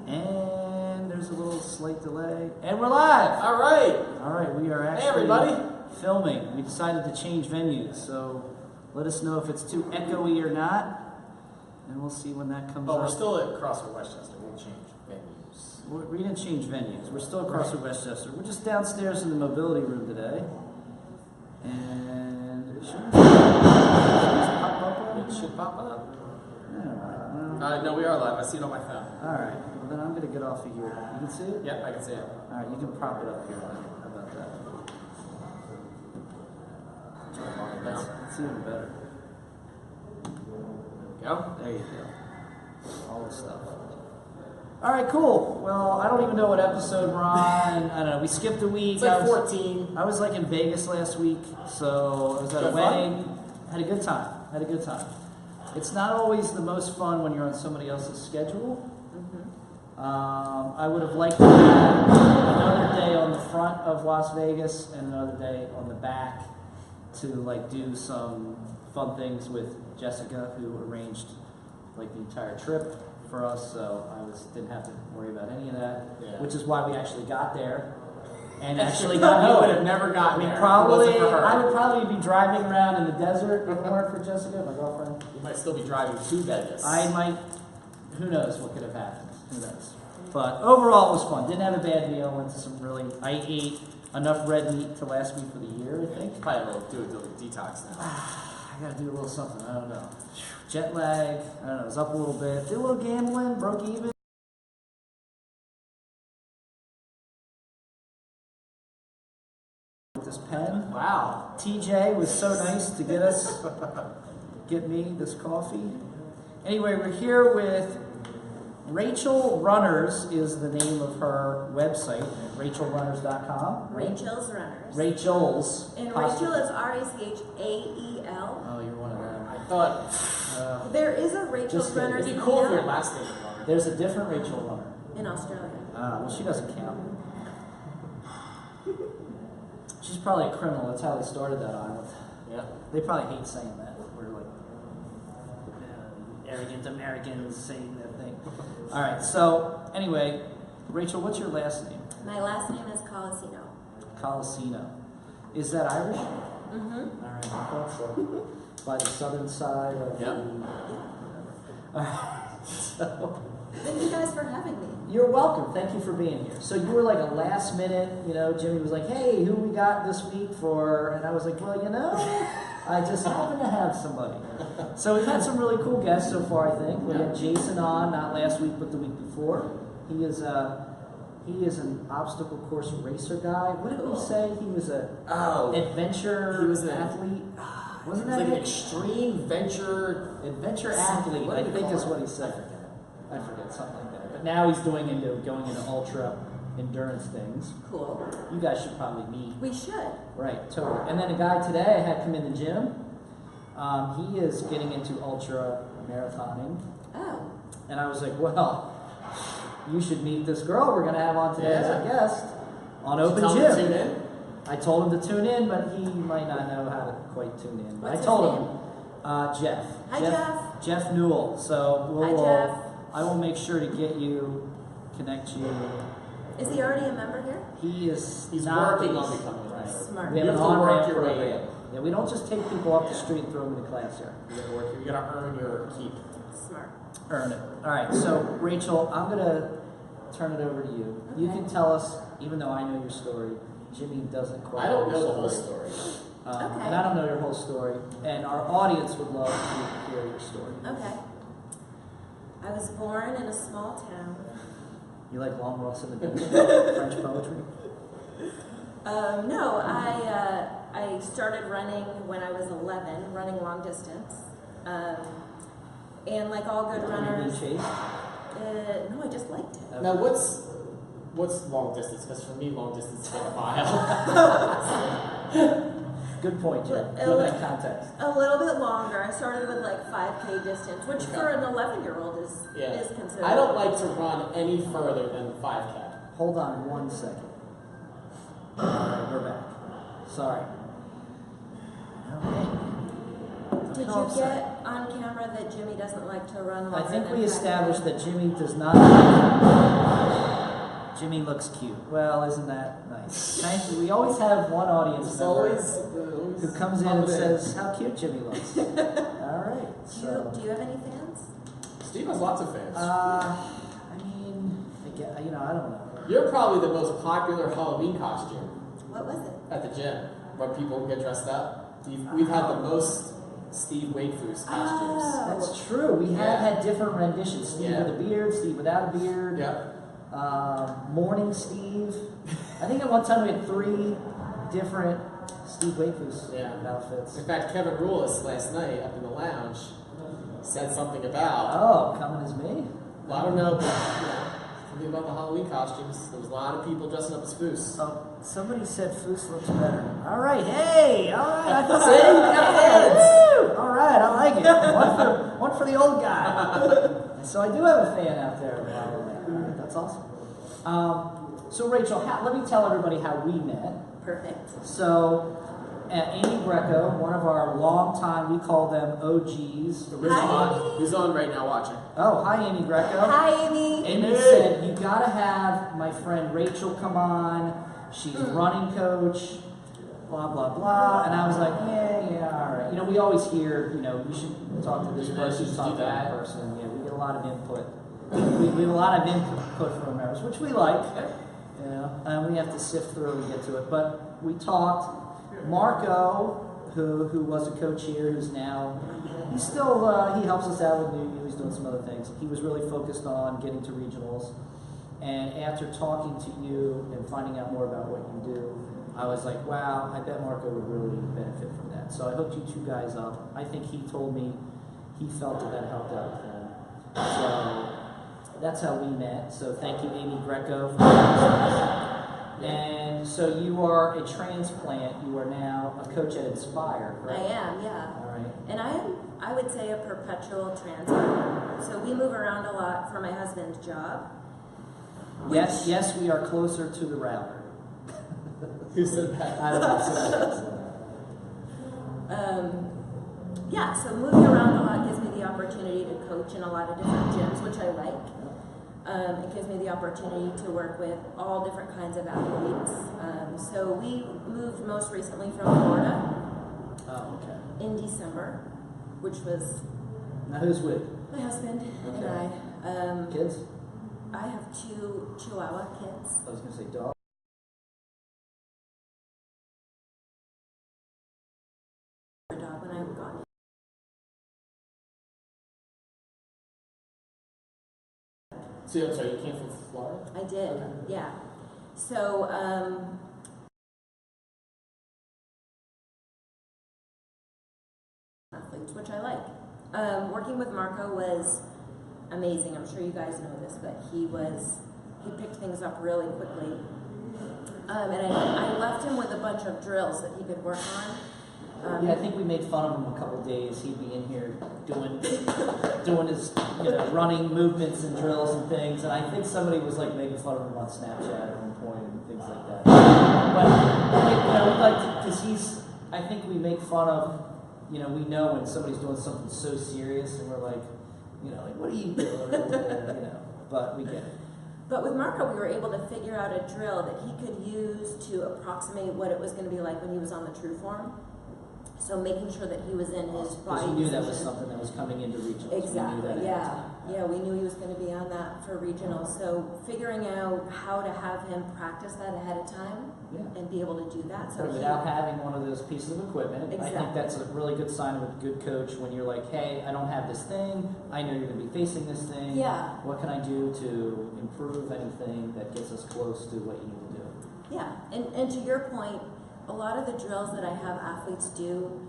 And there's a little slight delay. And we're live! Alright, we are actually everybody. Filming. We decided to change venues, so let us know if it's too echoey or not. And we'll see when that comes But up. we're still at CrossFit Westchester. We'll change venues. We didn't change venues. We're still across from Westchester. We're just downstairs in the mobility room today. And it should pop up. It should pop up. Yeah, No, we are live. I see it on my phone. Alright, well then I'm going to get off of here. You can see it? Yep, I can see it. Alright, you can prop it up here. How about that? That's even better. Go. There you go. All the stuff. Alright, cool. Well, I don't even know what episode we're on. I don't know. We skipped a week. It's like 14. I was like in Vegas last week, so I was at a wedding. Had a good time. It's not always the most fun when you're on somebody else's schedule. I would have liked to have another day on the front of Las Vegas and another day on the back to like do some fun things with Jessica, who arranged like the entire trip for us. So I didn't have to worry about any of that, which is why we actually got there. And actually got home. We would have never gotten there. I would probably be driving around in the desert if it weren't for Jessica, my girlfriend. You might still be driving to Vegas. I might. Who knows what could have happened? Who knows? But overall, it was fun. Didn't have a bad meal. Went to some I ate enough red meat to last me for the year, I think. Probably do a detox now. I gotta do a little something. I don't know. Jet lag. I don't know. It was up a little bit. Did a little gambling. Broke even. This pen. Wow. TJ was so nice to get me this coffee. Anyway, we're here with Rachael Runners is the name of her website, rachaelrunners.com. Rachel's Runners. Rachel's. And Rachael is Rachael. Oh, you're one of them. I thought There is a Rachel's Just kidding. Runners it'd be cool if your in last name was Runner. There's a different Rachael Runner. Australia. Well, she doesn't count. She's probably a criminal. That's how they started that island. Yeah. They probably hate saying that. We're like arrogant Americans saying that thing. All right. So anyway, Rachael, what's your last name? My last name is Colasino. Colasino. Is that Irish? Mm-hmm. All right. I thought so. By the southern side of Yep. All right. So. Thank you guys for having me. You're welcome. Thank you for being here. So you were like a last minute, Jimmy was like, hey, who we got this week for? And I was like, well, I just happen to have somebody. So we've had some really cool guests so far, I think. We had Jason on, not last week, but the week before. He is an obstacle course racer guy. What did we say? He was adventure athlete. Wasn't that like an it? extreme Adventure athlete, I think is what he said. I forget, something like that. But now he's going into ultra endurance things. Cool. You guys should probably meet. We should. Right, totally. And then a guy today I had come in the gym. He is getting into ultra marathoning. Oh. And I was like, well, you should meet this girl we're going to have on today as a guest on Open Gym. Tell him to tune in? I told him to tune in, but he might not know how to quite tune in. But What's I told his him, Jeff. Hi, Jeff. Jeff Newell. So Hi, Jeff. I will make sure to connect you. Is he already a member here? He's not working on becoming right. Smart. We have You an have to work on-ramp your way program. in. Yeah, we don't just take people off the street and throw them into class here. You gotta earn your keep. Smart. Earn it. All right, so Rachael, I'm going to turn it over to you. Okay. You can tell us, even though I know your story, Jimmy doesn't quite I don't know know your the whole story. Okay. And I don't know your whole story, and our audience would love to hear your story. Okay. I was born in a small town. You like long walks in the beach, French poetry? No, I started running when I was 11, running long distance. And like all good runners, Chase? no, I just liked it. Now what's long distance? Because for me, long distance is like a mile. Good point, Jim. But, Put that in context. A little bit longer. I started with like 5K distance, which for an 11-year-old is considered. I don't like to run any further than 5K. Hold on 1 second. All right, we're back. Sorry. Okay. Did you get on camera that Jimmy doesn't like to run longer I think than we 5K? established that Jimmy does not. Jimmy looks cute. Well, isn't that nice? Thank you. We always have one audience It's member always who comes in and says how cute Jimmy looks. All right. So. Do you have any fans? Steve has lots of fans. I mean, I don't know. You're probably the most popular Halloween costume What was it? at the gym when people get dressed up. We've had the most Steve Wakefoos costumes. Oh. That's true. We have had different renditions. Steve with a beard, Steve without a beard. Yep. Morning Steve. I think at one time we had 3 different Steve Wakefoos outfits. In fact, Kevin Rulis last night up in the lounge said something about. Oh, coming as me? Well, I don't know, but something about the Halloween costumes. There was a lot of people dressing up as Foos. Oh, somebody said Foos looks better. All right, hey, all right. I thought all right, I like it. One for the old guy. So I do have a fan out there. All right, that's awesome. So Rachel, let me tell everybody how we met. Perfect. So, Amy Greco, one of our long-time, we call them OGs. Who's on right now watching? Oh, hi, Amy Greco. Hi, Amy. Amy said, you gotta have my friend Rachael come on. She's running coach, blah, blah, blah. And I was like, yeah, all right. We always hear, you should talk to this person, talk to that person. Yeah, we get a lot of input. We have a lot of input from members, which we like. We have to sift through and get to it. But we talked. Marco, who was a coach here, who's now, he's still, he helps us out with New U. He's doing some other things. He was really focused on getting to regionals. And after talking to you and finding out more about what you do, I was like, wow, I bet Marco would really benefit from that. So I hooked you 2 guys up. I think he told me he felt that helped out with him. So that's how we met. So thank you, Amy Greco, for that. And so you are a transplant. You are now a coach at Inspire, correct? I am, yeah. All right. And I would say, a perpetual transplant. So we move around a lot for my husband's job. Yes, we are closer to the router. Who said that? I don't know. Yeah, so moving around a lot gives me the opportunity to coach in a lot of different gyms, which I like. It gives me the opportunity to work with all different kinds of athletes. So we moved most recently from Florida in December, which was... Now who's with? My husband and I. Kids? I have 2 Chihuahua kids. I was going to say dog. A dog when I'm gone. So, I'm sorry, you came from Florida? I did, yeah. So, athletes, which I like. Working with Marco was amazing. I'm sure you guys know this, but he picked things up really quickly. And I left him with a bunch of drills that he could work on. I think we made fun of him a couple of days. He'd be in here doing his running movements and drills and things. And I think somebody was like making fun of him on Snapchat at one point and things like that. But we like to, because I think we make fun of, we know when somebody's doing something so serious and we're like, like, what are you doing? But we get it. But with Marco, we were able to figure out a drill that he could use to approximate what it was going to be like when he was on the true form. So making sure that he was in his body. Because you knew that was something that was coming into regionals. Exactly, yeah, we knew he was going to be on that for regionals. So figuring out how to have him practice that ahead of time and be able to do that. So without having one of those pieces of equipment, exactly. I think that's a really good sign of a good coach when you're like, hey, I don't have this thing. I know you're going to be facing this thing. Yeah. What can I do to improve anything that gets us close to what you need to do? Yeah, and to your point, a lot of the drills that I have athletes do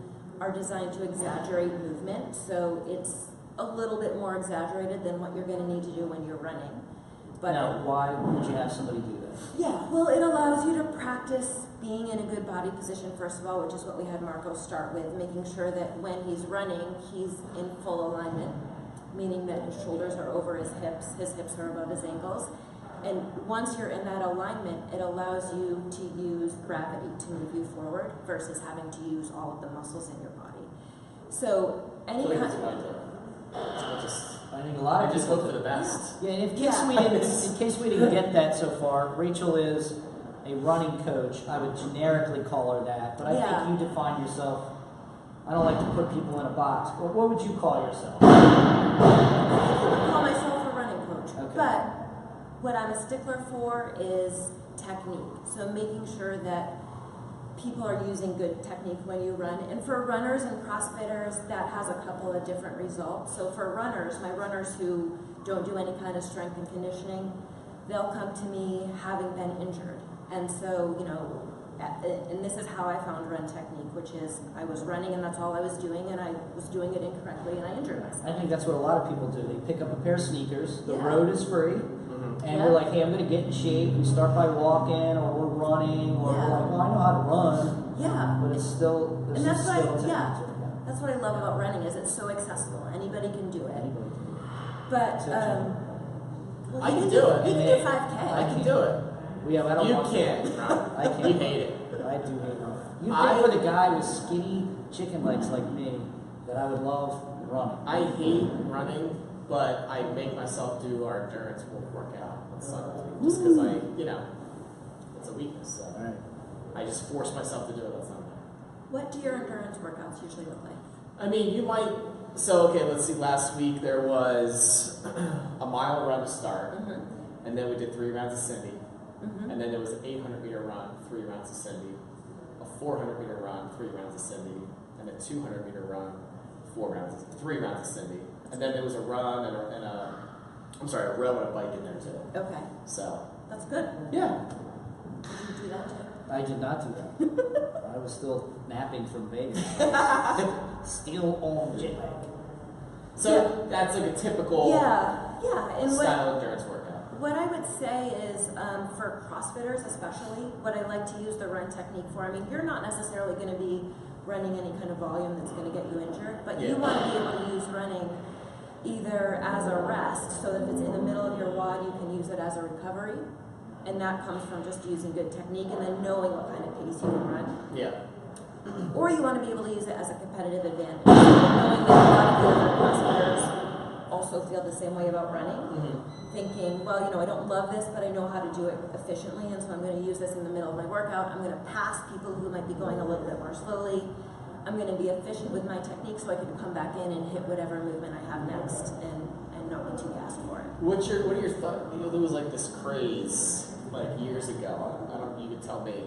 are designed to exaggerate movement, so it's a little bit more exaggerated than what you're going to need to do when you're running. But now, why would you have somebody do that? Yeah, well, it allows you to practice being in a good body position, first of all, which is what we had Marco start with, making sure that when he's running, he's in full alignment, meaning that his shoulders are over his hips are above his ankles. And once you're in that alignment, it allows you to use gravity to move you forward versus having to use all of the muscles in your body. So any I think kind. that's what I do. I think a lot of I just people hope for the best. Yeah, and Yeah. in case we didn't get that so far, Rachel is a running coach. I would generically call her that, but I Yeah. think you define yourself. I don't like to put people in a box. But what would you call yourself? I call myself a running coach, Okay. but what I'm a stickler for is technique. So making sure that people are using good technique when you run. And for runners and CrossFitters, that has a couple of different results. So for runners, my runners who don't do any kind of strength and conditioning, they'll come to me having been injured. And so, you know, and this is how I found run technique, which is I was running and that's all I was doing, and I was doing it incorrectly and I injured myself. I think that's what a lot of people do. They pick up a pair of sneakers. The Yeah. road is free. And Yeah. we're like, hey, I'm going to get in shape. We start by walking, or we're running, or Yeah. we're like, well, I know how to run. Yeah. But it's still, there's And that's some what skill I, to yeah, it. that's what I love about running is it's so accessible. Anybody can do it. Anybody can do it. But Except you. well, I you can do it. You can do 5K. I can do it. Yeah, I don't You want can't. I can't. You hate it. I do hate it. You I- think for the guy with skinny chicken legs like me that I would love running. I hate running, but I make myself do our endurance workout on Sunday just because it's a weakness. So All right. I just force myself to do it on Sunday. What do your endurance workouts usually look like? I mean, you might. So okay, let's see. Last week there was a mile run to start, and then we did 3 rounds of Cindy, and then there was an 800-meter run, 3 rounds of Cindy, a 400-meter run, 3 rounds of Cindy, and a 200-meter run, 3 rounds of Cindy, and then there was a run and a row and a bike in there too. Okay, So that's good. yeah, Did you do that too? I did not do that. I was still napping from Vegas. Still on jet lag. so that's like a typical Yeah, and style endurance workout. what I would say is for CrossFitters especially, what I like to use the run technique for, I mean, you're not necessarily going to be running any kind of volume that's going to get you injured, but you want to be able to use running either as a rest, so that if it's in the middle of your WOD, you can use it as a recovery, and that comes from just using good technique and then knowing what kind of pace you can run. Yeah. Or you want to be able to use it as a competitive advantage, knowing that a lot of the other CrossFitters also feel the same way about running, thinking, well, I don't love this, but I know how to do it efficiently, and so I'm going to use this in the middle of my workout. I'm going to pass people who might be going a little bit more slowly. I'm going to be efficient with my technique so I can come back in and hit whatever movement I have next and not be too gassed for it. What are your thoughts? There was like this craze like years ago. I don't. You could tell me,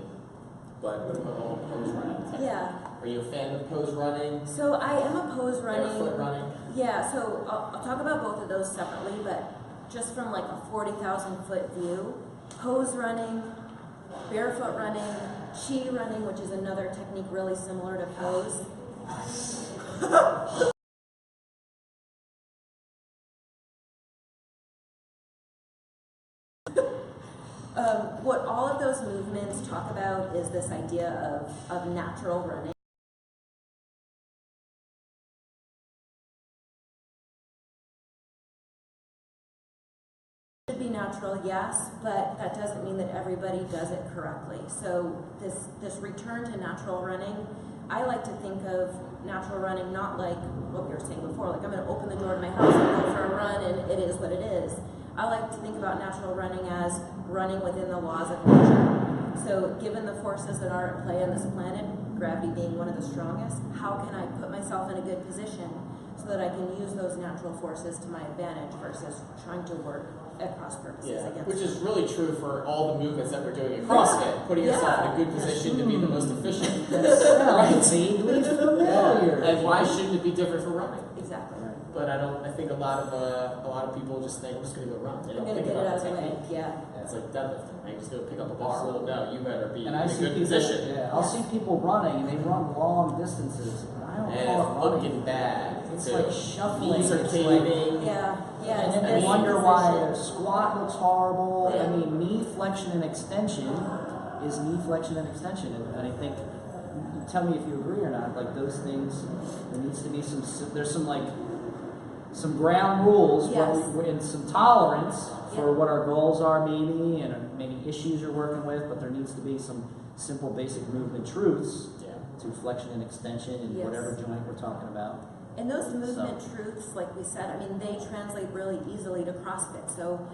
but the whole pose running technique. Yeah. Are you a fan of pose running? So I am a pose running. Barefoot running. Yeah. So I'll talk about both of those separately, but just from like a 40,000 foot view, pose running, barefoot running, chi running, which is another technique really similar to pose. What all of those movements talk about is this idea of natural running. Should be natural, yes, but that doesn't mean that everybody does it correctly. So this return to natural running, I like to think of natural running not like what we were saying before, like I'm going to open the door to my house and go for a run and it is what it is. I like to think about natural running as running within the laws of nature. So given the forces that are at play on this planet, gravity being one of the strongest, how can I put myself in a good position so that I can use those natural forces to my advantage versus trying to work at cross purposes against which is really true for all the movements that we're doing at CrossFit. Putting yourself in a good position to be the most efficient. Right. Vaguely familiar. And why shouldn't it be different for running? Exactly. But I think a lot of people just think I'm just going to go run. They I'm don't going to think get it about out of the way. technique. Yeah. It's like deadlifting. Right? Just go pick up a bar. Well, no, you better be in And I a see good people, position. yeah, I'll see people running and they run long distances. And I don't And call it's it running. looking bad. It's too. like shuffling. Knees are It's like- caving. Yeah. And then it's they wonder this why position. their squat looks horrible. Yeah. I mean, knee flexion and extension is knee flexion and extension. And I think, tell me if you agree or not, like those things, there needs to be there's some ground rules Yes. and some tolerance for Yeah. what our goals are maybe, and maybe issues you're working with, but there needs to be some simple basic movement truths Yeah. to flexion and extension in Yes. whatever joint we're talking about. And those movement truths, like we said, I mean, they translate really easily to CrossFit. So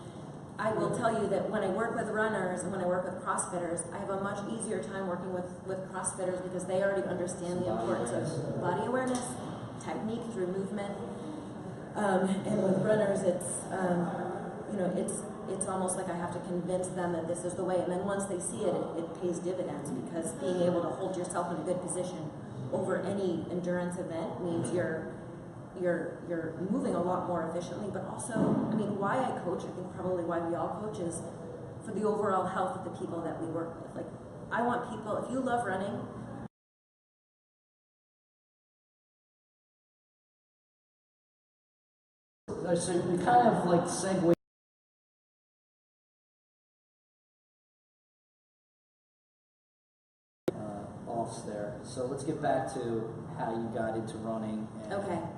I will tell you that when I work with runners and when I work with CrossFitters, I have a much easier time working with CrossFitters because they already understand the importance of body awareness, technique through movement. And with runners, it's, it's almost like I have to convince them that this is the way. And then once they see it, it pays dividends because being able to hold yourself in a good position over any endurance event means you're moving a lot more efficiently, but also, I mean, why I coach, I think probably why we all coach is for the overall health of the people that we work with. Like, I want people, if you love running, so we kind of like segue offs there. So let's get back to how you got into running and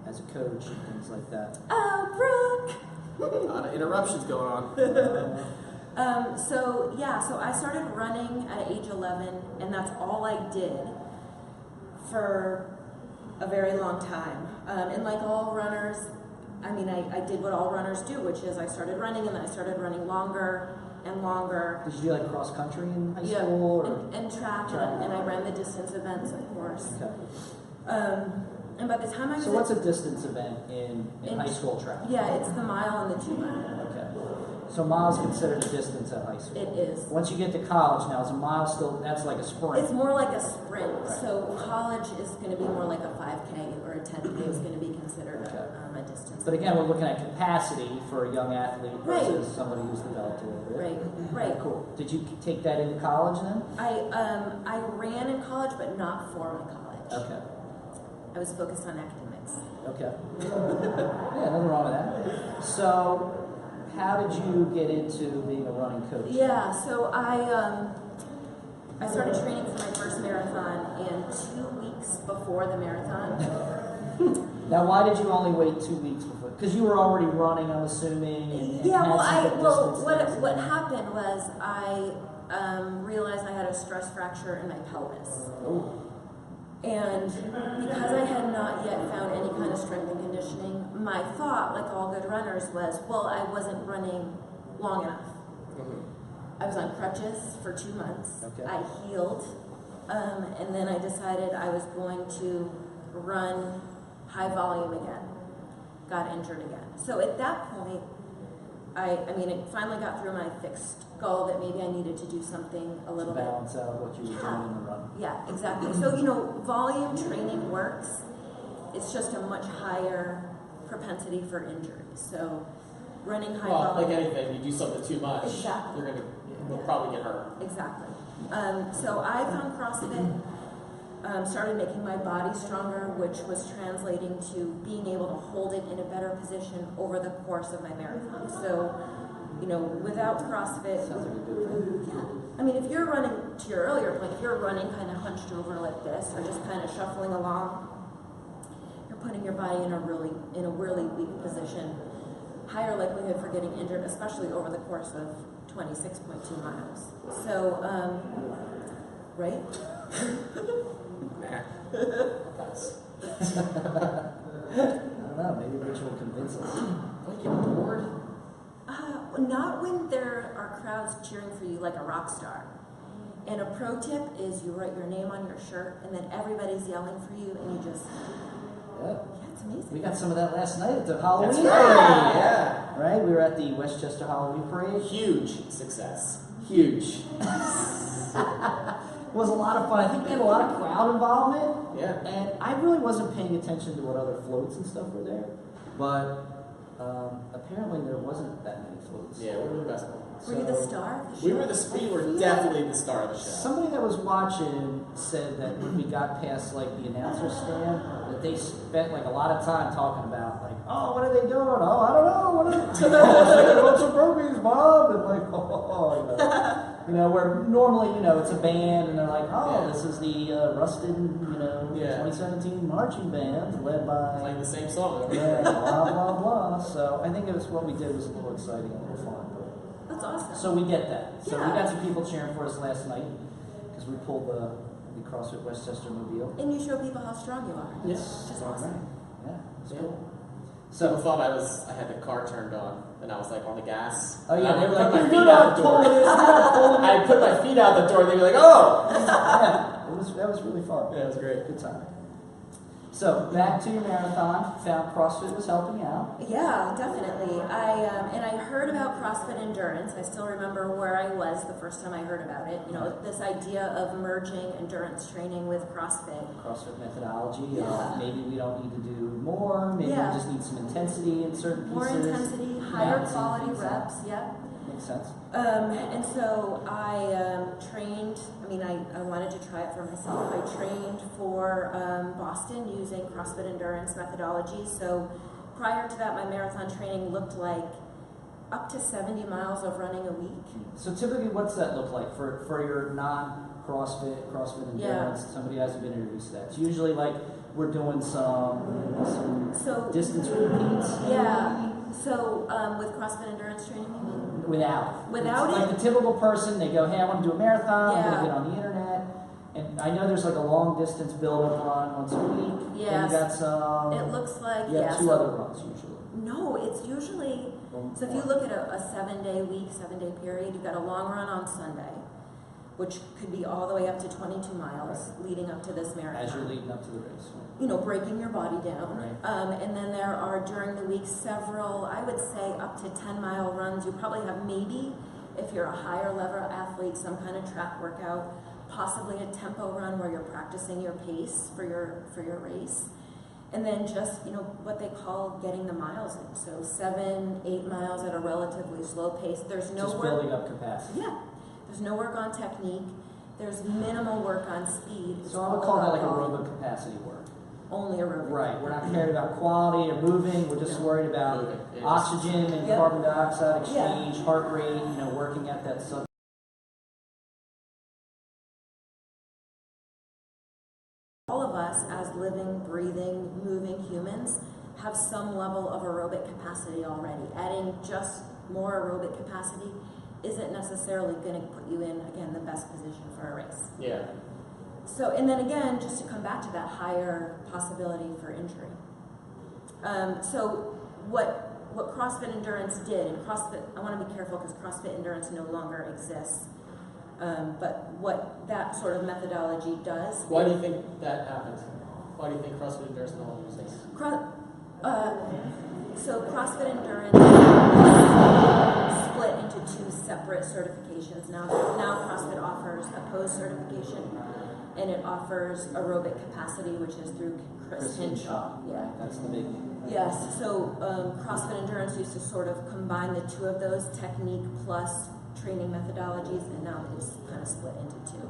as a coach and things like that. oh, Brooke! A lot of interruptions going on. So I started running at age 11, and that's all I did for a very long time. And like all runners, I mean, I did what all runners do, which is I started running, and then I started running longer and longer. Did you do like cross country in high school? Yeah, and track, and I ran the distance events, of course. Okay. And by the time I was... So what's a distance event in high school track? Yeah, it's the mile and the 2 mile. Okay. So miles considered a distance at high school? It is. Once you get to college now, is a mile still, that's like a sprint? It's more like a sprint. Right. So college is going to be more like a 5K or a 10K is going to be considered a distance. But again, we're looking at capacity for a young athlete versus somebody who's developed a little bit. Right. Cool. Did you take that into college then? I ran in college, but not for my college. Okay. I was focused on academics. Okay. Yeah, nothing wrong with that. So, how did you get into being a running coach? Yeah, so I started training for my first marathon, and 2 weeks before the marathon. Now, why did you only wait 2 weeks before? Because you were already running, I'm assuming. And Yeah, had what happened was I realized I had a stress fracture in my pelvis. Oh. And because I had not yet found any kind of strength and conditioning, my thought, like all good runners, was, well, I wasn't running long enough. Mm-hmm. I was on crutches for 2 months. Okay. I healed, and then I decided I was going to run high volume again. Got injured again. So at that point, it finally got through my fixed goal that maybe I needed to do something a little bit. Balance out what you were doing in the run. Yeah, exactly. So, volume training works. It's just a much higher propensity for injury. So, running high volume. Like anything, you do something too much, Exactly. you'll probably get hurt. Exactly. So I found CrossFit, started making my body stronger, which was translating to being able to hold it in a better position over the course of my marathon. So, without CrossFit, Sounds like a good thing. yeah. I mean, if you're running, to your earlier point, if you're running kind of hunched over like this, or just kind of shuffling along, you're putting your body in a really weak position. Higher likelihood for getting injured, especially over the course of 26.2 miles. So, right? Nah. That's... I don't know, maybe Rich will convince us. Don't you get bored? Not when there are crowds cheering for you like a rock star. And a pro tip is you write your name on your shirt, and then everybody's yelling for you, and you just... Yeah. It's amazing. We got some of that last night at the Halloween That's parade. yeah. Right? We were at the Westchester Halloween parade. Huge success. Huge. It was a lot of fun. I think we had a lot of crowd involvement. Yeah. And I really wasn't paying attention to what other floats and stuff were there. But apparently there wasn't that many floats. Yeah, we were the best one. Were you the star of the show? We were definitely the star of the show. Somebody that was watching said that when we got past like the announcer stand, that they spent like a lot of time talking about like, oh, what are they doing? Oh, I don't know. What are they doing? Some burpees, Bob, and like, where normally it's a band and they're like, oh, this is the Rusted 2017 marching band led by Playing the same song. blah blah blah. So I think it was what we did was a little exciting, a little fun. That's awesome. So we get that. So we Yeah. got some people cheering for us last night because we pulled the the CrossFit Westchester Mobile. And you show people how strong you are. Yes, Which is all awesome. right. Yeah, it's Yeah. cool. So So, thought I had the car turned on and I was like on the gas. oh And yeah, I they were put like, my you're feet not out the door. pulling it, you're not pulling it. I put my feet out the door and they'd be like, oh! Yeah, that was really fun. Yeah, it was great. Good time. So back to your marathon. Found CrossFit was helping out. Yeah, definitely. I heard about CrossFit Endurance. I still remember where I was the first time I heard about it. You know, this idea of merging endurance training with CrossFit. CrossFit methodology. Yeah. Maybe we don't need to do more. Maybe Yeah. we just need some intensity in certain More pieces. intensity, higher Balancing quality things out. reps. Yeah. Makes sense. And so I trained, I wanted to try it for myself. I trained for Boston using CrossFit Endurance methodology. So prior to that, my marathon training looked like up to 70 miles of running a week. So typically, what's that look like for your CrossFit endurance? Somebody hasn't been introduced to that. It's usually like we're doing some So distance repeats. yeah. So with CrossFit Endurance training, you mean? Without Without it's like it? the typical person, they go, hey, I want to do a marathon. I'm Yeah. gonna get on the internet. And I know there's like a long distance build-up run once a week. Yes. Then you got some. It looks like You have two so- other runs usually. No, it's usually, so if you look at a 7-day week, 7-day period, you've got a long run on Sunday, which could be all the way up to 22 miles leading up to this marathon. As you're leading up to the race. You know, breaking your body down. Right. And then there are during the week several, I would say up to 10-mile runs. You probably have maybe, if you're a higher level athlete, some kind of track workout, possibly a tempo run where you're practicing your pace for your race. And then just, you know, what they call getting the miles in. So 7-8 miles at a relatively slow pace. There's no Just work. building up capacity. Yeah. There's no work on technique. There's minimal work on speed. It's So I would all call that about like volume. aerobic capacity work. Only aerobic. Right. We're not cared about quality or moving. We're just No. worried about Moving, yeah. oxygen and Yep. carbon dioxide Yeah. exchange, heart rate, working at that sub. All of us as living, breathing, moving humans have some level of aerobic capacity already. Adding just more aerobic capacity isn't necessarily going to put you in, again, the best position for a race. Yeah. So, and then again, just to come back to that higher possibility for injury. So what CrossFit Endurance did, and CrossFit, I want to be careful because CrossFit Endurance no longer exists. But what that sort of methodology does. Why do you think that happened? Why do you think CrossFit Endurance no longer exists? So CrossFit Endurance split into two separate certifications. Now CrossFit offers a pose certification, and it offers aerobic capacity, which is through Chris Hinshaw. Yeah. That's the big. Yes. So CrossFit Endurance used to sort of combine the two of those, technique plus training methodologies, and now it's kind of split into two.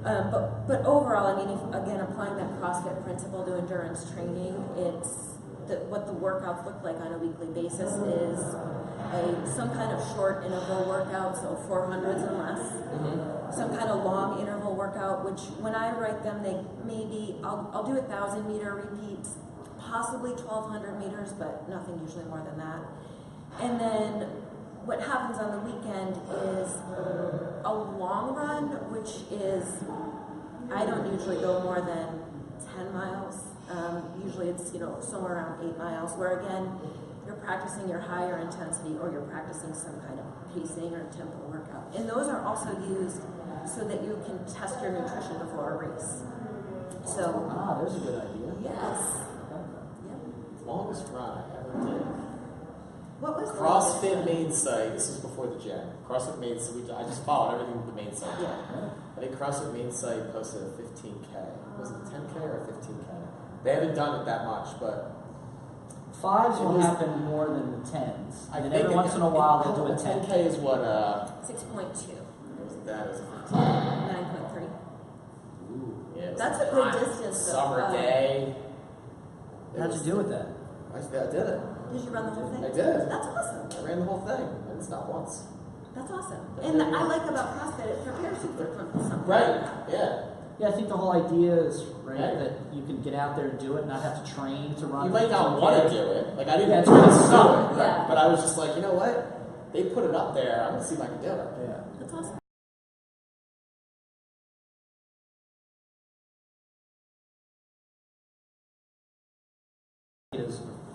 But overall, I mean, if, again, applying that CrossFit principle to endurance training, it's what the workouts look like on a weekly basis is some kind of short interval workout, so 400s and less. Mm-hmm. Some kind of long interval workout, which when I write them, they maybe I'll do 1,000-meter repeats, possibly 1,200 meters, but nothing usually more than that. And then what happens on the weekend is a long run, which is, I don't usually go more than 10 miles. Usually it's, somewhere around 8 miles, where again, you're practicing your higher intensity or you're practicing some kind of pacing or tempo workout. And those are also used so that you can test your nutrition before a race. So, There's a good idea. yes. Okay. Yep. Longest run I ever did. What was the CrossFit main site. This is before the gym. CrossFit main site. I just followed everything with the main site. Yeah. I think CrossFit main site posted a 15K. Was it 10K or 15K? They haven't done it that much, but Fives It will was- happen more than the tens. I And think every once in a while they'll do a 10. 10K is what 6.2, it was that. It was a 15. 9.3. Yeah, it was That's a a good hot distance, though. Summer day. It How'd was- you do with that? I did it. Did you run the whole thing? I did. That's awesome. I ran the whole thing. I didn't stop once. That's awesome. And I like about CrossFit, it prepares you for something. Right. Yeah. Yeah, I think the whole idea is Right. that you can get out there and do it, not have to train to run. You might not 15K. want to do it. Like I didn't Yeah, it's really good to know do it. it. Yeah. But I was just like, you know what? They put it up there. I'm gonna see if I can do it. Yeah. That's awesome.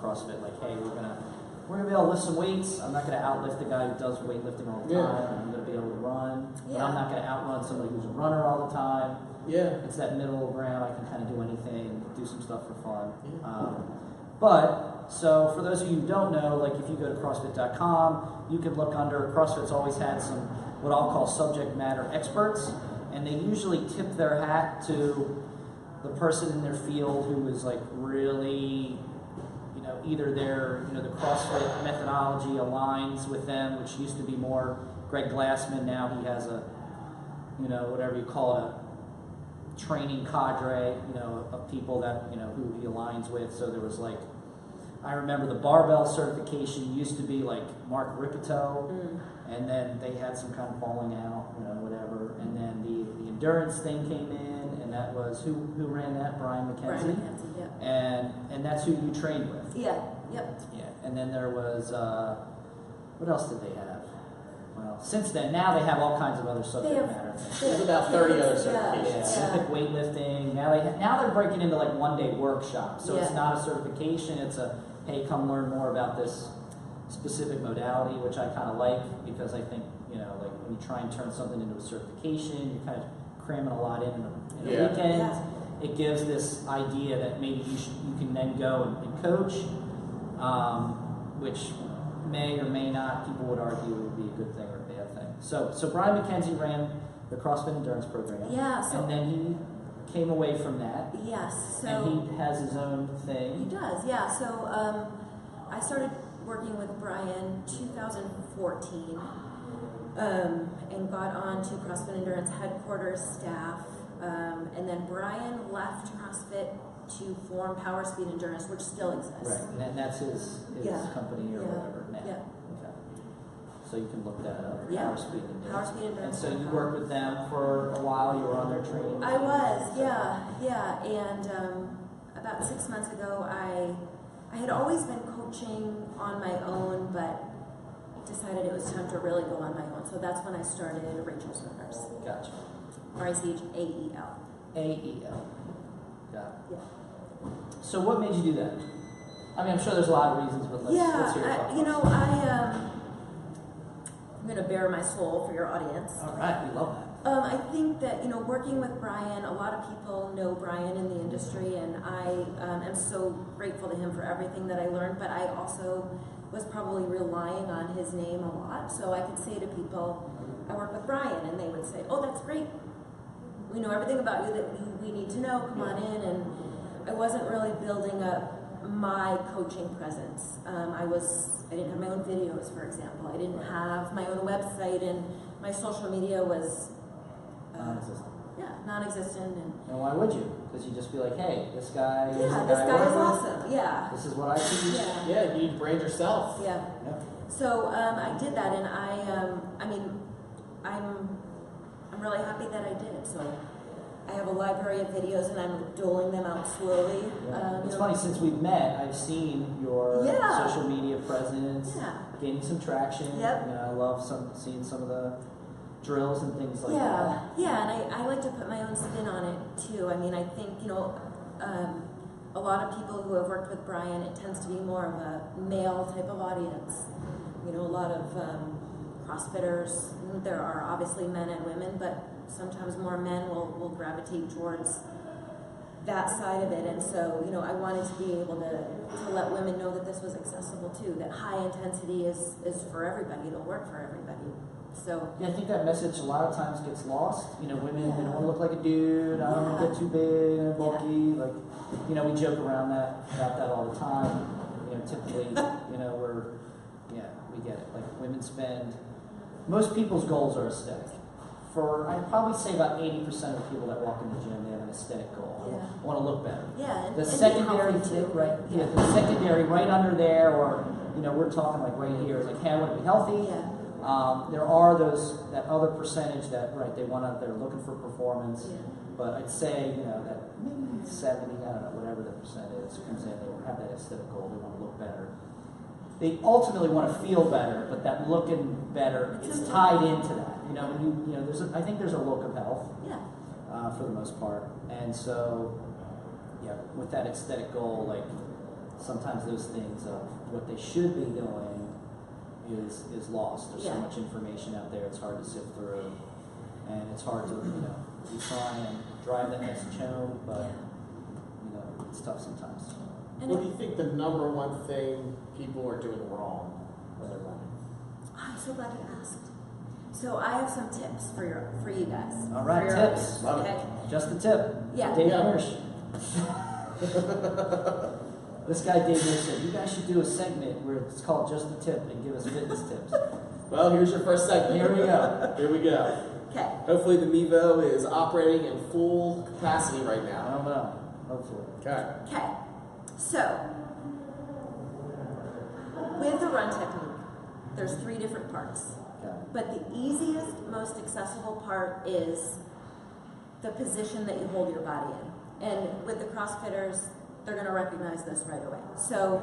CrossFit, like, hey, we're gonna be able to lift some weights. I'm not gonna outlift the guy who does weightlifting all the time. I'm gonna be able to run, but I'm not gonna outrun somebody who's a runner all the time. Yeah. It's that middle ground. I can kind of do anything, do some stuff for fun. Yeah. So for those of you who don't know, like if you go to CrossFit.com, you can look under, CrossFit's always had some, what I'll call subject matter experts, and they usually tip their hat to the person in their field who is like really, you know, either their, you know, the CrossFit methodology aligns with them, which used to be more Greg Glassman. Now he has a, you know, whatever you call a training cadre, you know, of people that, you know, who he aligns with. So there was like, I remember the barbell certification used to be like Mark Ripito, and then they had some kind of falling out, you know, whatever. And then the endurance thing came in, and that was who ran that? Brian McKenzie. Brian McKenzie, yeah. And that's who you trained with. Yeah. Yep. Yeah. And then there was what else did they have? Well, since then, now they have all kinds of other subject matter things. There's about 30 other certifications. Yeah, Olympic weightlifting. Now they're breaking into like one-day workshops. So it's not a certification. It's a, hey, come learn more about this specific modality, which I kind of like because I think, you know, like when you try and turn something into a certification, you're kind of cramming a lot in a weekend. Yeah. It gives this idea that maybe you can then go and coach, which may or may not, people would argue, would be a good thing or a bad thing. So Brian McKenzie ran the CrossFit Endurance program. Yeah. And then he came away from that. Yes. So and he has his own thing. He does, yeah. So I started working with Brian 2014 and got on to CrossFit Endurance headquarters staff. And then Brian left CrossFit to form Power Speed Endurance, which still exists. Right, and that's his company or whatever now. Yeah. Okay. So you can look that up. Yeah. Power Speed Endurance. Power Speed Endurance. And so you worked with them for a while. You were on their training. I was, yeah. And about 6 months ago, I had always been coaching on my own, but decided it was time to really go on my own. So that's when I started Rachael Swimmers. Gotcha. RACHAEL. AEL. Got it. Yeah. So what made you do that? I mean, I'm sure there's a lot of reasons, but let's hear your thoughts. I'm going to bare my soul for your audience. All right, we love that. I think that, you know, working with Brian, a lot of people know Brian in the industry, and I am so grateful to him for everything that I learned, but I also was probably relying on his name a lot. So I could say to people, I work with Brian, and they would say, oh, that's great. We know everything about you that we need to know. Come on in. And I wasn't really building up my coaching presence. I didn't have my own videos, for example. I didn't have my own website, and my social media was non-existent. Yeah, non-existent. And why would you? Because you just be like, hey, this guy is this guy is awesome. Yeah. This is what I teach. Yeah, you need to brand yourself. Yeah. So I did that, and I'm really happy that I did. So I have a library of videos, and I'm doling them out slowly. Yeah. It's funny, since we've met, I've seen your social media presence gaining some traction. Yep. You know, I love seeing some of the drills and things like that. Yeah, and I like to put my own spin on it too. I mean, I think, you know, a lot of people who have worked with Brian, it tends to be more of a male type of audience. You know, a lot of CrossFitters. There are obviously men and women, but sometimes more men will gravitate towards that side of it. And so, you know, I wanted to be able to let women know that this was accessible too, that high intensity is for everybody, it'll work for everybody. So yeah, I think that message a lot of times gets lost. You know, women, they don't want to look like a dude, I don't want to get too big and bulky. Like, you know, we joke around about that all the time. You know, typically, you know, we get it. Like, women most people's goals are aesthetic. I'd probably say about 80% of the people that walk in the gym, they have an aesthetic goal. I want to look better. Yeah, the secondary thing, right? Yeah, the secondary right under there, or, you know, we're talking like right here, is like, hey, I want to be healthy. Yeah. There are that other percentage that, they're looking for performance. Yeah. But I'd say, you know, that maybe 70, I don't know, whatever the percent is, comes in, they have that aesthetic goal, they want to look better. They ultimately want to feel better, but that looking better is tied into that. You know, I think there's a look of health. Yeah. For the most part. And so, yeah, with that aesthetic goal, like, sometimes those things of what they should be doing is lost. There's so Yeah. much information out there, it's hard to sift through. And it's hard to, you try and drive that message home, but, it's tough sometimes. And What do you think the number one thing people are doing wrong when they're running? I'm so glad you asked. So I have some tips for you guys. All right, For your tips. audience, Love it. okay? Just the tip. Yeah. Dave Yeah. Hirsch. This guy Dave Hirsch said, you guys should do a segment where it's called Just the Tip and give us fitness tips. Well, here's your first segment. Here we go. Here we go. Okay. Hopefully the Mevo is operating in full capacity right I now. don't know. Hopefully. Okay. Okay. So with the run technique, there's 3 different parts. Okay. But the easiest, most accessible part is the position that you hold your body in. And with the CrossFitters, they're going to recognize this right away. So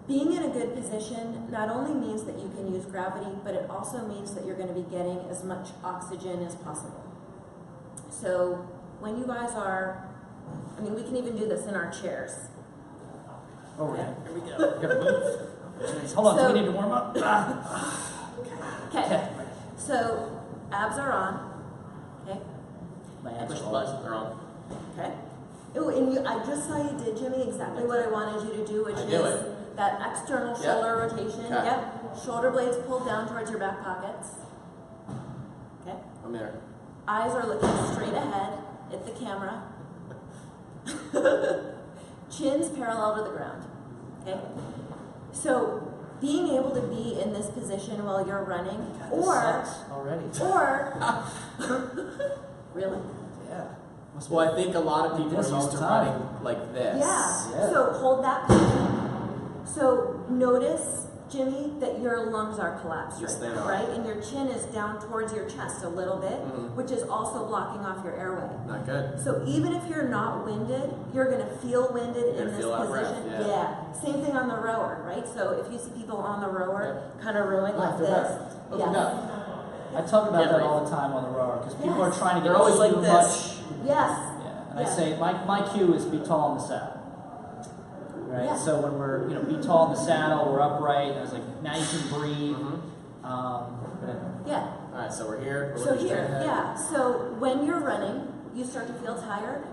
being in a good position not only means that you can use gravity, but it also means that you're going to be getting as much oxygen as possible. So when you guys are, we can even do this in our chairs. Oh, yeah. Here we go. Gotta move. Hold on, So- do we need to warm up? Okay. So abs are on. Okay. My abs Push the are buttons. on. They're on. Okay. Oh, and I just saw you did, Jimmy, exactly what I wanted you to do, which I is knew it. that external Yep. shoulder rotation. Okay. Yep. Shoulder blades pulled down towards your back pockets. Okay. I'm there. Eyes are looking straight ahead at the camera. Chin's parallel to the ground. Okay. So being able to be in this position while you're running, God, this sucks already. Really? Yeah. Well, I think a lot of people This are all used the to time. running like this. Yeah. So hold that position. So notice, Jimmy, that your lungs are collapsed Yes, right they now, are. right? And your chin is down towards your chest a little bit, Mhm. which is also blocking off your airway. Not good. So even if you're not winded, you're gonna feel winded You're in gonna this feel that breath, position. yeah. Same thing on the rower, right? So if you see people on the rower kind of rowing like After this, that. Open yes. up. I talk about Yeah, that right. all the time on the rower because people Yes. are trying to get They're always too like much. this. Yes. Yeah, and I Yeah. say my cue is be tall in the saddle. Right. Yeah. So when we're be tall in the saddle, we're upright. And I was like, now you can breathe. Mhm. But anyway. Yeah. All right, so we're here. We're So looking straight here, ahead. yeah. So when you're running, you start to feel tired.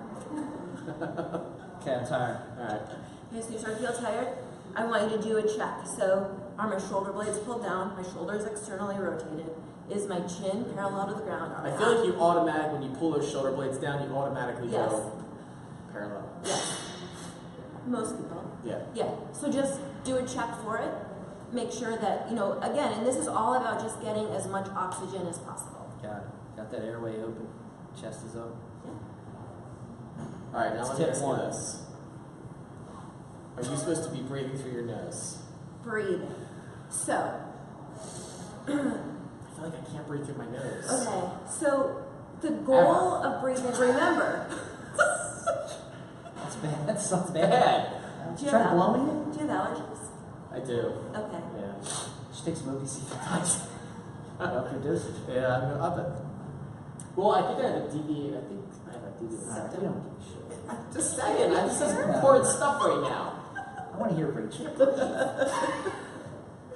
Okay, I'm tired. All right. Okay, so you start to feel tired. I want you to do a check. So are my shoulder blades pulled down? My shoulders externally rotated. Is my chin parallel to the ground? Are I my feel like arms- you automatic when you pull those shoulder blades down, you automatically Yes. go parallel. Yes. Most people. Yeah. Yeah. So just do a check for it. Make sure that, again, and this is all about just getting as much oxygen as possible. Got that airway open. Chest is open. All right, now That's let me tip ask you one. this: are you supposed to be breathing through your nose? Breathing. So, I feel like I can't breathe through my nose. okay. So the goal of breathing, remember, That's bad. That sounds Bad. bad. Do you Try have blowing it. do you have allergies? I do. Okay. Yeah. Just take some OPC. Up your dosage. Yeah, I'm gonna up it. Well, I think I have a deviated. I think I have a deviated Alright, we septum. don't give a shit. I'm just saying. This is important stuff right now. I want to hear Rachel.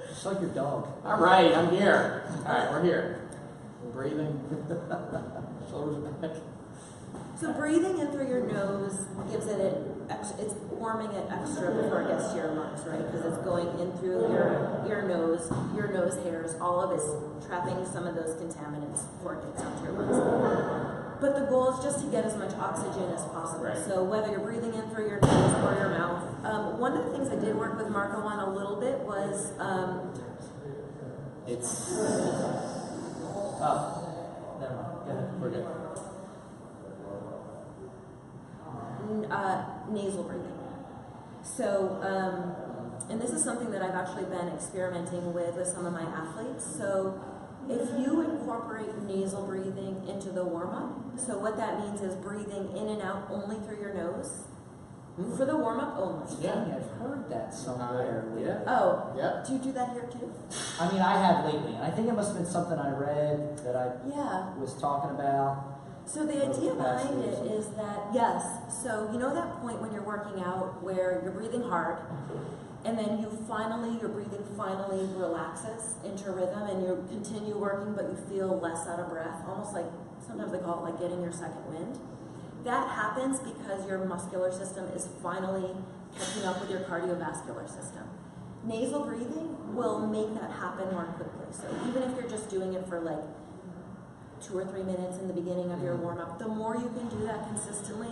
Just like your dog. All right, I'm here. All right, we're here. I'm breathing. Shoulders are back. So breathing in through your nose gives it's warming it extra before it gets to your lungs, right? Because it's going in through your nose hairs, all of it's trapping some of those contaminants before it gets onto your lungs. But the goal is just to get as much oxygen as possible. Right. So whether you're breathing in through your nose or your mouth, one of the things I did work with Marco on a little bit was It's. Oh, never mind. Go ahead. We're good. nasal breathing. So, and this is something that I've actually been experimenting with some of my athletes. So, if you incorporate nasal breathing into the warm-up, so what that means is breathing in and out only through your nose, for the warm-up only. Yeah. I've heard that somewhere. lately. Yeah. Oh, Yeah. do you do that here too? I mean, I have lately, and I think it must have been something I read that I Yeah. was talking about. So the idea behind it is that, yes, so you know that point when you're working out where you're breathing hard, and then your breathing finally relaxes into rhythm, and you continue working, but you feel less out of breath, almost like, sometimes they call it like getting your second wind. That happens because your muscular system is finally catching up with your cardiovascular system. Nasal breathing will make that happen more quickly. So even if you're just doing it for like 2 or 3 minutes in the beginning of your warm-up, the more you can do that consistently,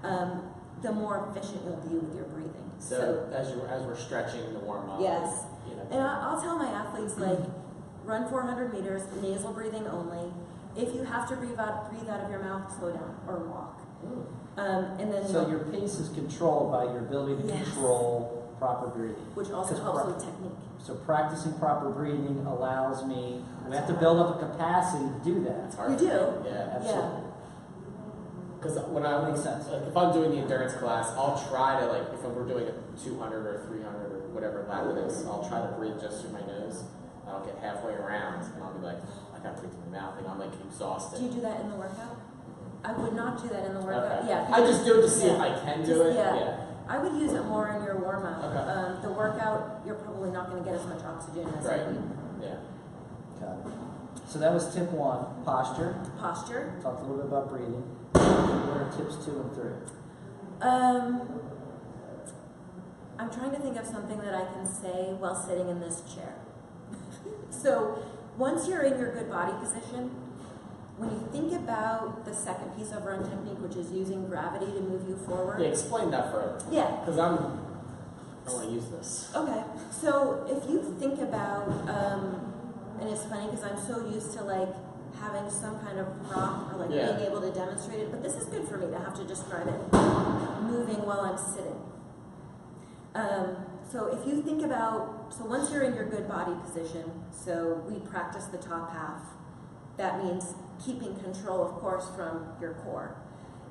the more efficient you'll be with your breathing. So as we're stretching the warm-up. Yes. You know, And I'll tell my athletes, like, run 400 meters, nasal breathing only. If you have to breathe out of your mouth, slow down or walk. And then So your pace is controlled by your ability to Yes. control proper breathing. which also Because helps with technique. So practicing proper breathing allows me, we have to build up a capacity to do that. it's hard You for do. me. Yeah. Absolutely. Because when I Makes sense. like, if I'm doing the endurance class, I'll try to, like, if we're doing a 200 or 300 or whatever lap it is, I'll try to breathe just through my nose. And I'll get halfway around and I'll be like, I gotta breathe through my mouth, and I'm like exhausted. Do you do that in the workout? I would not do that in the workout. Okay. Yeah. I just do it to see if Yeah. I can do Just- it. yeah. Yeah. I would use it more in your warm-up. Okay. The workout, you're probably not going to get as much oxygen as Right. you need. Yeah. Got it. So that was tip 1, posture. Posture. Talked a little bit about breathing. What are tips 2 and 3? I'm trying to think of something that I can say while sitting in this chair. So once you're in your good body position, when you think about the second piece of run technique, which is using gravity to move you forward. Yeah, explain that further. Yeah. Because I want to use this. Okay, so if you think about, and it's funny because I'm so used to like having some kind of prop or like Yeah. being able to demonstrate it, but this is good for me to have to describe it moving while I'm sitting. So if you think about, so once you're in your good body position, so we practice the top half, that means keeping control, of course, from your core.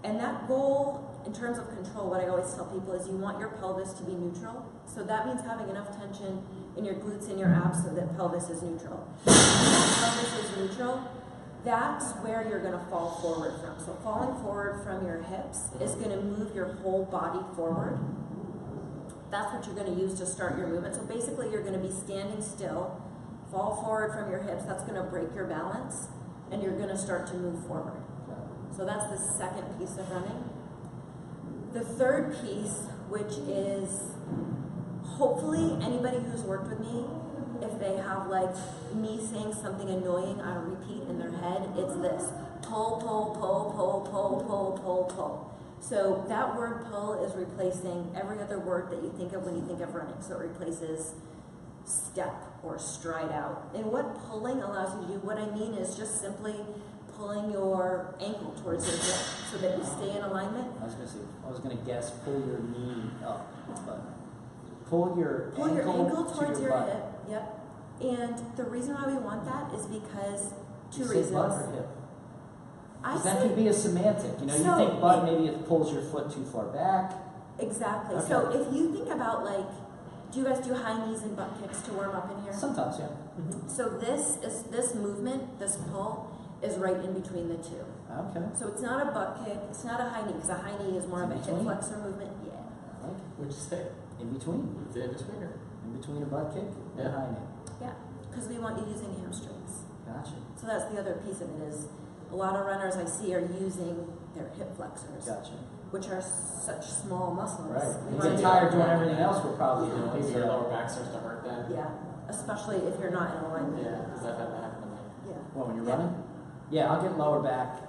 And that goal, in terms of control, what I always tell people is you want your pelvis to be neutral. So that means having enough tension in your glutes and your abs so that pelvis is neutral. When that pelvis is neutral, that's where you're going to fall forward from. So falling forward from your hips is going to move your whole body forward. That's what you're going to use to start your movement. So basically you're going to be standing still, fall forward from your hips. That's going to break your balance, and you're going to start to move forward. So that's the second piece of running. The third piece, which is hopefully anybody who's worked with me, if they have like me saying something annoying on a repeat in their head, it's this: pull, pull, pull, pull, pull, pull, pull, pull. So that word pull is replacing every other word that you think of when you think of running. So it replaces step or stride out. And what pulling allows you to do, what I mean is just simply pulling your ankle towards your hip so that you stay in alignment. I was gonna guess pull your knee up, but pull your ankle towards to your butt. hip. Yep. And the reason why we want that is because two You say reasons. butt or hip? I 'Cause that say could be a semantic. You know, So you think butt, it- maybe it pulls your foot too far back. exactly. Okay. So if you think about like, do you guys do high knees and butt kicks to warm up in here? Sometimes, yeah. So this movement, this pull, is right in between the two. Okay. So it's not a butt kick, it's not a high knee, because a high knee is more of a In hip between? flexor movement. Yeah. I like it. What'd you say? In between. It's in between. In between a butt kick and a Yeah. high knee. Yeah. Because we want you using hamstrings. Gotcha. So that's the other piece of it is a lot of runners I see are using their hip flexors, Gotcha. which are such small muscles. Right. We You want get you- tired doing everything else we're probably doing. Maybe your so- lower back starts to hurt then. Yeah. Especially if you're not in alignment. Yeah, because I've had that happen to me. Yeah. Well, when you're Yeah. running? Yeah, I'll get lower back,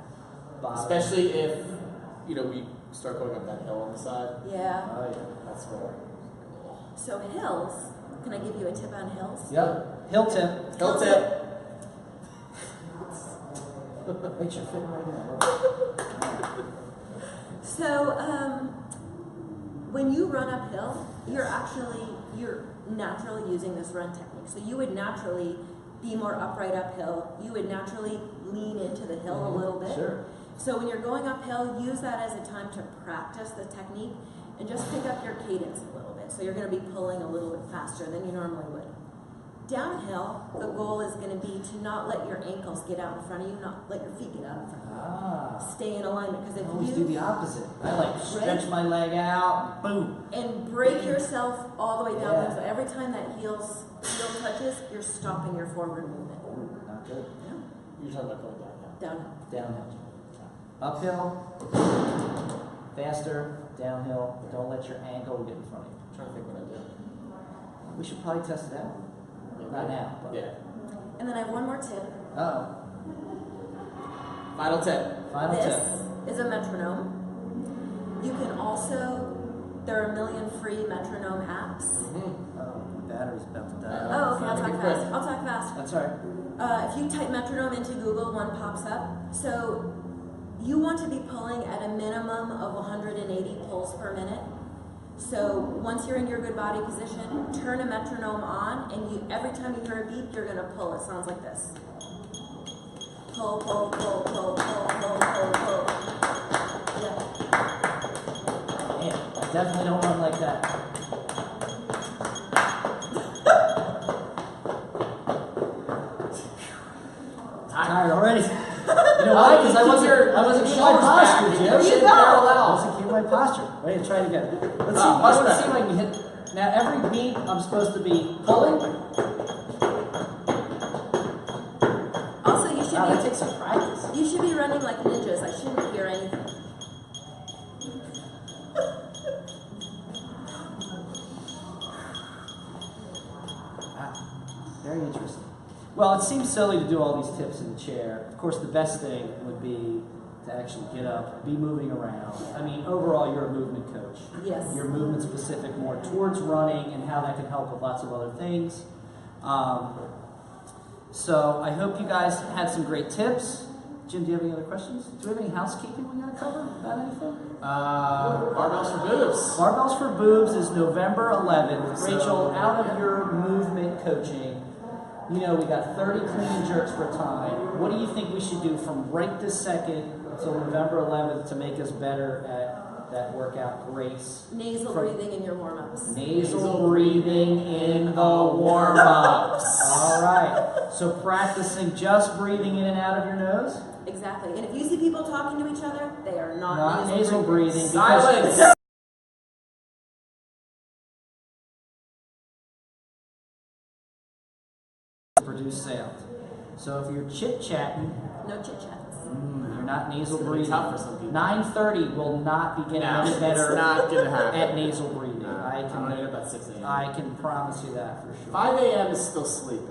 bottom. Especially if, we start going up that hill on the side. Yeah. Oh, yeah. That's where. So hills, can I give you a tip on hills? Yep. Hill tip. Hill tip. Rachel, fit right in. So when you run uphill, you're naturally using this run technique. So you would naturally be more upright uphill. You would naturally lean into the hill a little bit. Sure. So when you're going uphill, use that as a time to practice the technique and just pick up your cadence a little bit. So you're going to be pulling a little bit faster than you normally would. Downhill, the goal is going to be to not not let your ankles get out in front of you, not let your feet get out in front of you. Ah. Stay in alignment, because I if always you do the opposite. I like stretch my leg out, boom. and break yourself all the way down, Yeah. so every time that heel touches, you're stopping your forward movement. Ooh, not good. You're talking about going downhill. Downhill. Downhill. Uphill. Faster. Downhill. Don't let your ankle get in front of you. I'm trying to think what I do. We should probably test it out. Not now. But. Yeah. And then I have one more tip. Uh-oh. Final tip. Final This tip. is a metronome. You can also, there are a million free metronome apps. Oh, my battery's about to die. Oh, okay, I'll Make talk it quick. fast. I'll talk fast. That's all right. If you type metronome into Google, one pops up. So you want to be pulling at a minimum of 180 pulls per minute. So once you're in your good body position, turn a metronome on, and every time you hear a beep, you're gonna pull. It sounds like this. Pull, pull, pull, pull, pull, pull, pull, pull. Yeah. Man, I definitely don't run like that. Tired already. You know why? Because I wasn't keeping my posture, Jim. There you I go. wasn't keeping my posture. Ready to try it again. Let's see. much Let's better. see if I can hit. Now every beat, I'm supposed to be pulling. Also, you should Wow, that be takes some practice. you should be running like ninjas. I shouldn't hear anything. Wow, very interesting. Well, it seems silly to do all these tips in the chair. Of course, the best thing would be to actually get up, be moving around. I mean, overall, you're a movement coach. Yes. You're movement specific more towards running and how that can help with lots of other things. So I hope you guys had some great tips. Jim, do you have any other questions? Do we have any housekeeping we got to cover about anything? Barbells for boobs. Barbells for Boobs is November 11th. So- Rachel, out of your movement coaching, you know, we got 30 clean and jerks per time. What do you think we should do from right this second until November 11th to make us better at that workout grace? Nasal From- breathing in your warm-ups. Nasal breathing in the warm-ups. All right. So practicing just breathing in and out of your nose? Exactly. And if you see people talking to each other, they are not, Not nasal breathing. Silence. Produce sound. So if you're chit-chatting, No chit-chats. you're not nasal It's gonna be breathing. tough for some people. 9:30 will not be getting No, any better it's not gonna happen. at nasal breathing. I I don't know can, about 6 a.m. I can promise you that for sure. 5 a.m. is still sleeping.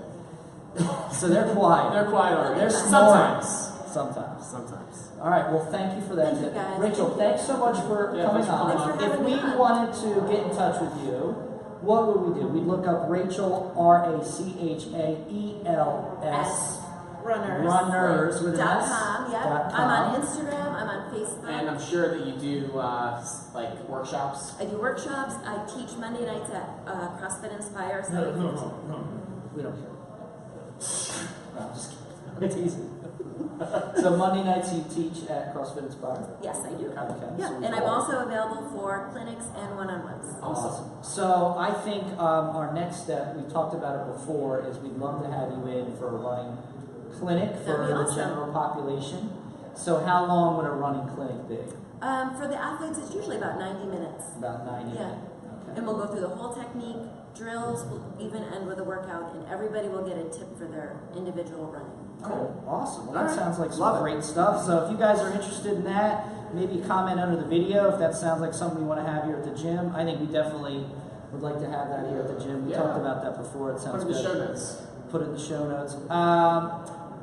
So they're quiet. They're quiet already. They're Sometimes. Sometimes. Sometimes. All right. Well, thank you for that. Thank you, tip. guys. Rachel, thanks so much for Yeah, coming thanks for coming on. on. Thanks for If having we me on. wanted to get in touch with you, what would we do? We'd look up Rachel, RACHAELS. Runners with an S? .com, yeah. .com. I'm on Instagram, I'm on Facebook. And I'm sure that you do like workshops. I do workshops. I teach Monday nights at CrossFit Inspire. So We don't care. No, I'm just kidding. I'm teasing. So Monday nights you teach at CrossFit Inspire? yes, I do. Okay. Yeah, So we and I'm follow. also available for clinics and one-on-ones. Awesome. So I think our next step, we've talked about it before, is we'd love to have you in for a running clinic for That'd be the awesome. general population. So how long would a running clinic be? For the athletes, it's usually about 90 minutes. About 90 Yeah. minutes. Okay. And we'll go through the whole technique, drills, we'll even end with a workout, and everybody will get a tip for their individual running. Cool. Awesome. Well, that All right. sounds like some Love it. great stuff. So if you guys are interested in that, maybe comment under the video if that sounds like something we want to have here at the gym. I think we definitely would like to have that here at the gym. We Yeah. talked about that before. It Put sounds in the good. show notes. Put it in the show notes.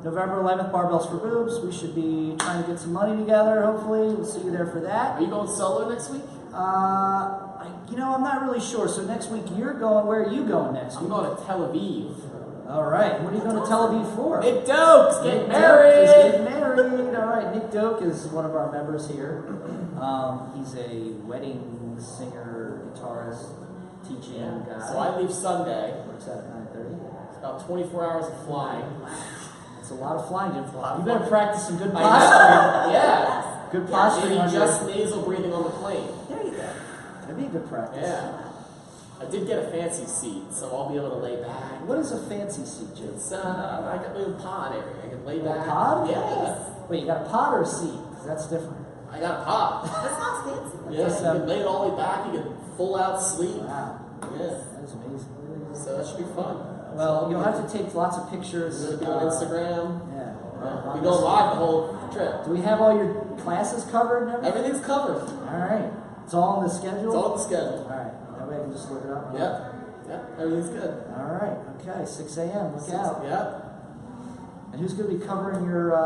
November 11th, Barbells for Boobs. We should be trying to get some money together, hopefully. We'll see you there for that. Are you going solo next week? I'm not really sure. So next week you're going. Where are you going next I'm week? going to Tel Aviv. All right. What are you going to Tel Aviv for? Nick Doak's getting Nick Doak is married. getting married. All right. Nick Doak is one of our members here. He's a wedding singer, guitarist, teaching guy. So I leave Sunday. Works out at 9:30. It's about 24 hours of flying. It's a lot of flying. You lot of better flying. practice some good I posture. know. Yeah. Good Yeah. posturing Maybe on just your. nasal breathing on the plane. There you go. That'd be a good practice. Yeah. I did get a fancy seat, so I'll be able to lay back. What is a fancy seat, Jim? It's I got a little pod area. I can lay A back. pod? Yeah. Wait, you got a pod or a seat? 'Cause that's different. I got a pod. That sounds fancy. Yes, you can lay it all the way back. You can full out sleep. Wow. Yeah. That's amazing. So that should be fun. Well, you'll have to take lots of pictures. We're gonna be on Instagram. Yeah. We're going live the whole trip. Do we have all your classes covered and everything? Everything's covered. All right. It's all on the schedule? It's all on the schedule. All right. That way I can just look it up. Yep. Yep. Everything's good. All right. Okay. 6 a.m. Look out. Yep. And who's going to be covering your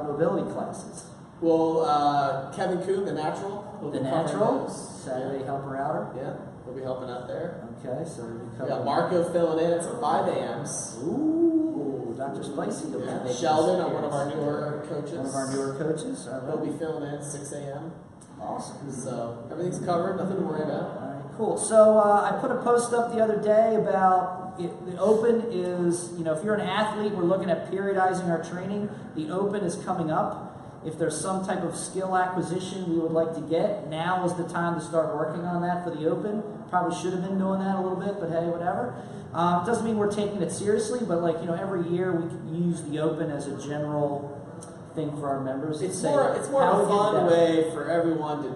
mobility classes? Well, Kevin Kuhn, the natural. Will The be covering natural? those. Saturday helper outer? Yeah. We'll be helping out there. Okay. So we'll be We covering. got Marco filling in at some 5 a.m.s. Ooh. Dr. Spicy. will be Yeah. making Sheldon, his one of our appearance. newer coaches. One of our newer coaches. All He'll right. be filling in at 6 a.m. Awesome. So everything's covered. Nothing to worry about. All right, cool. So I put a post up the other day about the Open is, if you're an athlete, we're looking at periodizing our training. The Open is coming up. If there's some type of skill acquisition we would like to get, now is the time to start working on that for the Open. Probably should have been doing that a little bit, but hey, whatever. It doesn't mean we're taking it seriously, but every year we can use the Open as a general thing for our members. It's Say, more how of a we get fun better. way for everyone to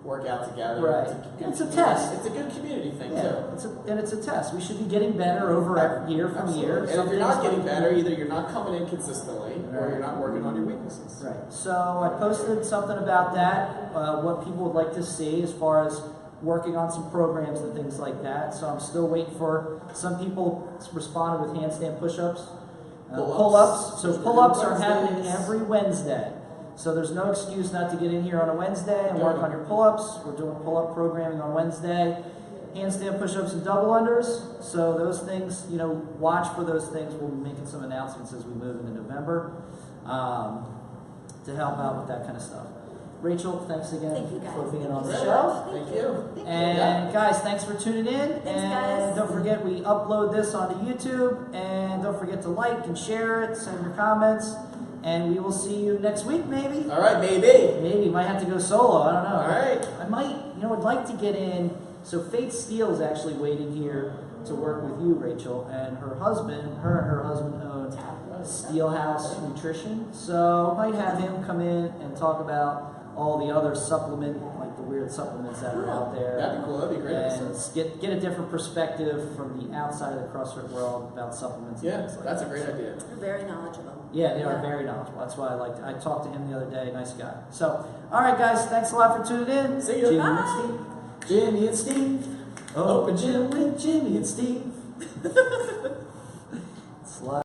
work out together. Right. Good It's a community- test. It's a good community thing Yeah, too. it's a test. We should be getting better over year from Absolutely. year. And Some if you're not things getting might- better, either you're not coming in consistently or Right. you're not working on your weaknesses. Right. So I posted something about that, what people would like to see as far as working on some programs and things like that. So I'm still waiting for some people responded with handstand push-ups, pull-ups. So pull-ups are happening Wednesdays. every Wednesday. So there's no excuse not to get in here on a Wednesday and work on your pull-ups. We're doing pull-up programming on Wednesday. Handstand push-ups and double unders. So those things, watch for those things. We'll be making some announcements as we move into November to help out with that kind of stuff. Rachel, thanks again Thank you, guys. for being on the Great. show. Thank you. Thank you. And guys, thanks for tuning in. Thanks, and guys. don't forget, we upload this onto YouTube. And don't forget to like and share it, send your comments. And we will see you next week, maybe. All right, maybe. Maybe, might have to go solo. I don't know. All right. I might, I'd like to get in. So Faith Steele is actually waiting here to work with you, Rachel. And her and her husband own Steelhouse Nutrition. So I might have him come in and talk about all the other like the weird supplements that are out there. That'd be cool. That'd be great. And get a different perspective from the outside of the CrossFit world about supplements. And Yeah, things like that's a that. great idea. You're very knowledgeable. Yeah, they are very knowledgeable. That's why I talked to him the other day. Nice guy. So, all right, guys, thanks a lot for tuning in. See ya. Jimmy Bye. and Steve. Jimmy and Steve. Open gym with Jimmy and Steve. Slide.